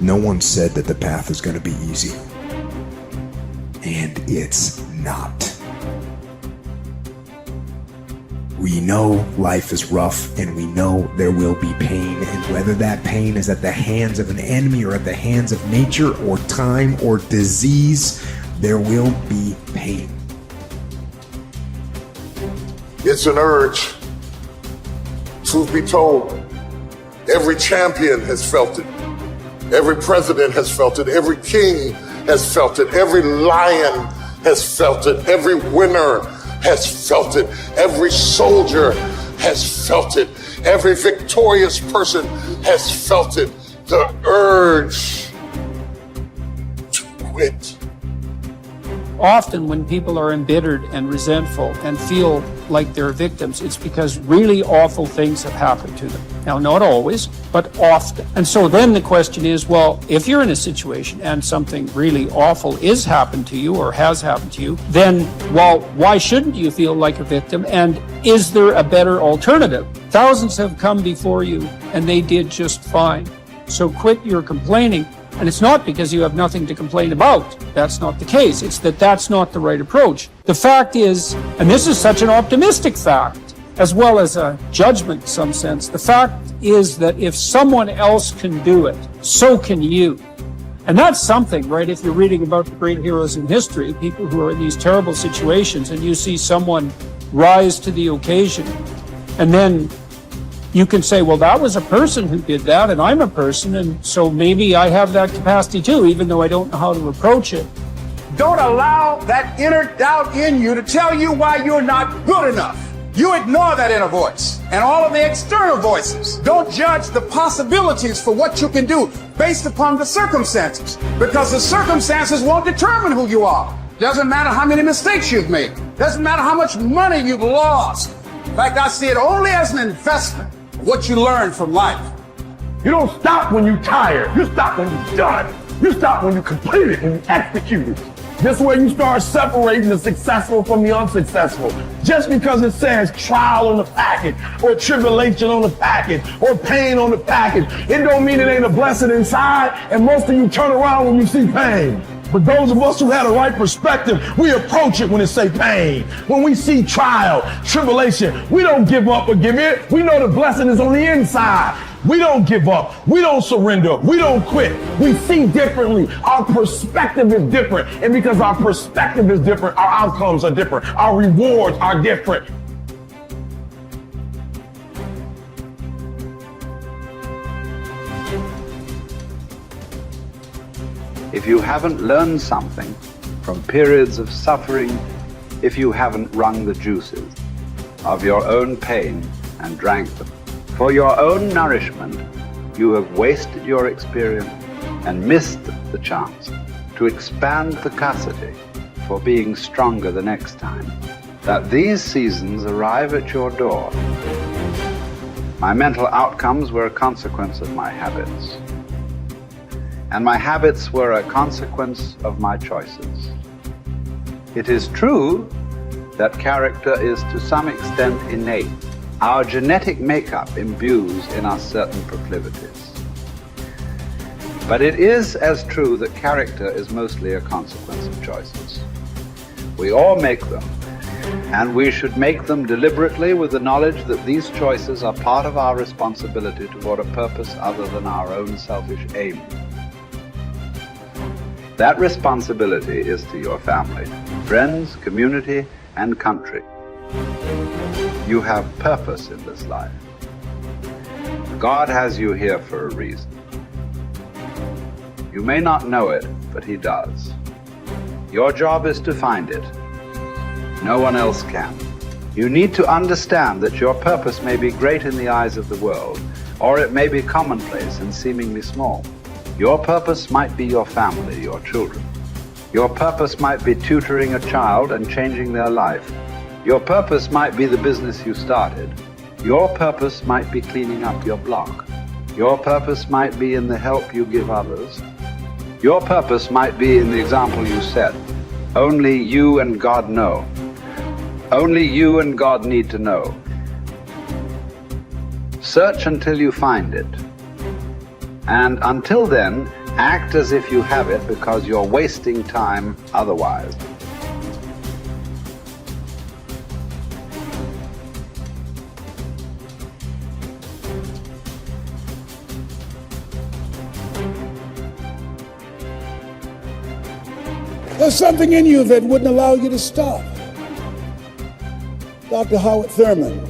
No one said that the path is going to be easy. And it's not. We know life is rough, and we know there will be pain, and whether that pain is at the hands of an enemy or at the hands of nature or time or disease, there will be pain. It's an urge. Truth be told, every champion has felt it. Every president has felt it. Every king has felt it. Every lion has felt it. Every winner has felt it. Every soldier has felt it. Every victorious person has felt it. The urge to quit. Often when people are embittered and resentful and feel like they're victims, it's because really awful things have happened to them. Now, not always, but often. And so then the question is, well, if you're in a situation and something really awful is happened to you or has happened to you, then, well, why shouldn't you feel like a victim? And is there a better alternative? Thousands have come before you and they did just fine. So quit your complaining. And it's not because you have nothing to complain about. That's not the case. It's that that's not the right approach. The fact is, and this is such an optimistic fact, as well as a judgment in some sense, the fact is that if someone else can do it, so can you. And that's something, right? If you're reading about the great heroes in history, people who are in these terrible situations, and you see someone rise to the occasion, and then you can say, well, that was a person who did that, and I'm a person, and so maybe I have that capacity too, even though I don't know how to approach it. Don't allow that inner doubt in you to tell you why you're not good enough. You ignore that inner voice and all of the external voices. Don't judge the possibilities for what you can do based upon the circumstances, because the circumstances won't determine who you are. Doesn't matter how many mistakes you've made. Doesn't matter how much money you've lost. In fact, I see it only as an investment. What you learn from life. You don't stop when you're tired. You stop when you're done. You stop when you complete it, when you execute it. This way you start separating the successful from the unsuccessful. Just because it says trial on the package, or tribulation on the package, or pain on the package, it don't mean it ain't a blessing inside, and most of you turn around when you see pain. But those of us who had a right perspective, we approach it when it say pain. When we see trial, tribulation, we don't give up or give in. We know the blessing is on the inside. We don't give up. We don't surrender. We don't quit. We see differently. Our perspective is different. And because our perspective is different, our outcomes are different. Our rewards are different. If you haven't learned something from periods of suffering, if you haven't wrung the juices of your own pain and drank them, for your own nourishment, you have wasted your experience and missed the chance to expand capacity for being stronger the next time. That these seasons arrive at your door. My mental outcomes were a consequence of my habits. And my habits were a consequence of my choices. It is true that character is to some extent innate. Our genetic makeup imbues in us certain proclivities. But it is as true that character is mostly a consequence of choices. We all make them, and we should make them deliberately with the knowledge that these choices are part of our responsibility toward a purpose other than our own selfish aim. That responsibility is to your family, friends, community, and country. You have purpose in this life. God has you here for a reason. You may not know it, but He does. Your job is to find it. No one else can. You need to understand that your purpose may be great in the eyes of the world, or it may be commonplace and seemingly small. Your purpose might be your family, your children. Your purpose might be tutoring a child and changing their life. Your purpose might be the business you started. Your purpose might be cleaning up your block. Your purpose might be in the help you give others. Your purpose might be in the example you set. Only you and God know. Only you and God need to know. Search until you find it. And until then, Act as if you have it because you're wasting time otherwise. There's something in you that wouldn't allow you to stop. Dr. Howard Thurman,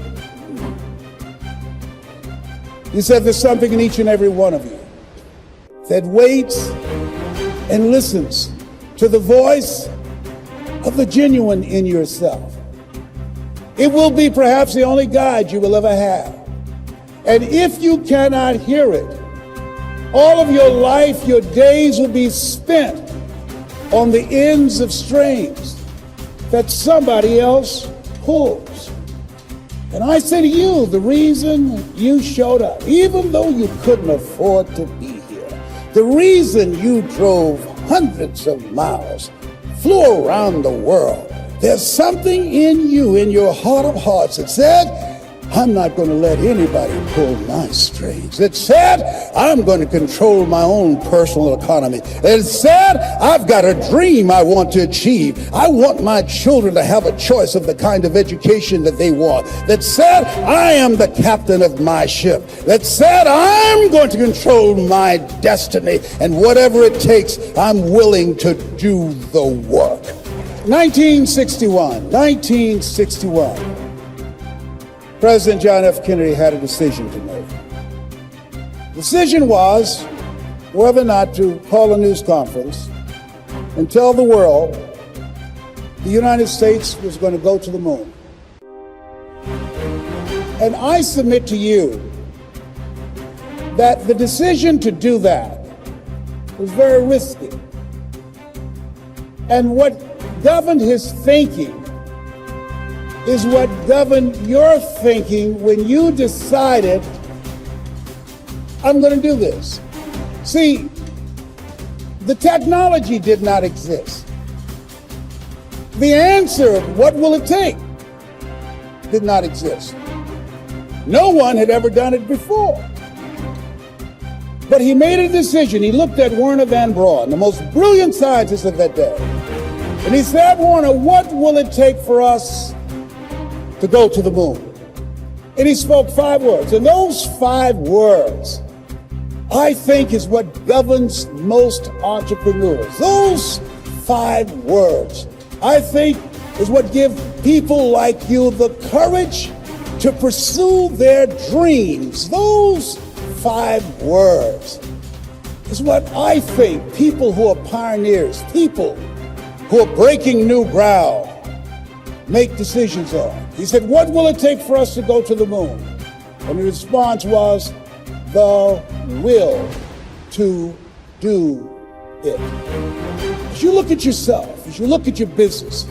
he said there's something in each and every one of you that waits and listens to the voice of the genuine in yourself. It will be perhaps the only guide you will ever have. And if you cannot hear it, all of your life, your days will be spent on the ends of strings that somebody else pulls. And I say to you, the reason you showed up, even though you couldn't afford to be here, the reason you drove hundreds of miles, flew around the world, there's something in you, in your heart of hearts, that said, I'm not going to let anybody pull my strings. That said, I'm going to control my own personal economy. That said, I've got a dream I want to achieve. I want my children to have a choice of the kind of education that they want. That said, I am the captain of my ship. That said, I'm going to control my destiny. And whatever it takes, I'm willing to do the work. 1961. President John F. Kennedy had a decision to make. The decision was whether or not to call a news conference and tell the world the United States was going to go to the moon. And I submit to you that the decision to do that was very risky. And what governed his thinking is what governed your thinking when you decided, I'm going to do this. See, the technology did not exist. The answer, what will it take, did not exist. No one had ever done it before. But he made a decision. He looked at Werner von Braun, the most brilliant scientist of that day. And he said, Werner, what will it take for us to go to the moon? And he spoke 5 words. And those 5 words, I think, is what governs most entrepreneurs. Those 5 words, I think, is what give people like you the courage to pursue their dreams. Those 5 words is what I think people who are pioneers, people who are breaking new ground, make decisions on. He said, what will it take for us to go to the moon? And the response was, the will to do it. As you look at yourself, as you look at your business,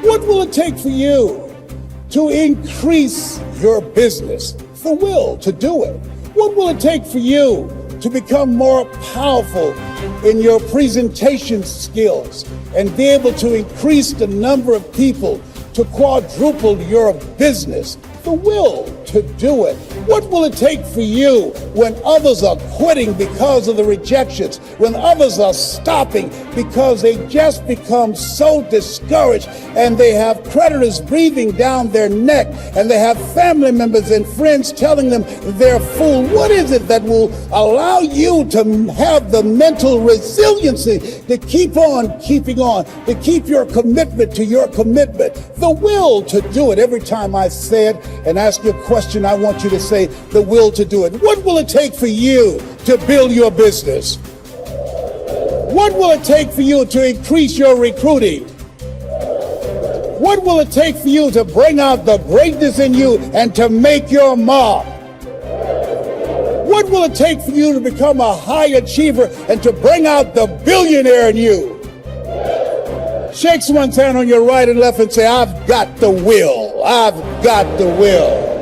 what will it take for you to increase your business? The will to do it. What will it take for you to become more powerful in your presentation skills and be able to increase the number of people, to quadruple your business? The will to do it. What will it take for you when others are quitting because of the rejections, when others are stopping because they just become so discouraged and they have creditors breathing down their neck and they have family members and friends telling them they're fool? What is it that will allow you to have the mental resiliency to keep on keeping on, to keep your commitment to your commitment? The will to do it. Every time I say it and ask you a question, I want you to say the will to do it. What will it take for you to build your business? What will it take for you to increase your recruiting? What will it take for you to bring out the greatness in you and to make your mark? What will it take for you to become a high achiever and to bring out the billionaire in you? Shake someone's hand on your right and left and say, I've got the will. I've got the will.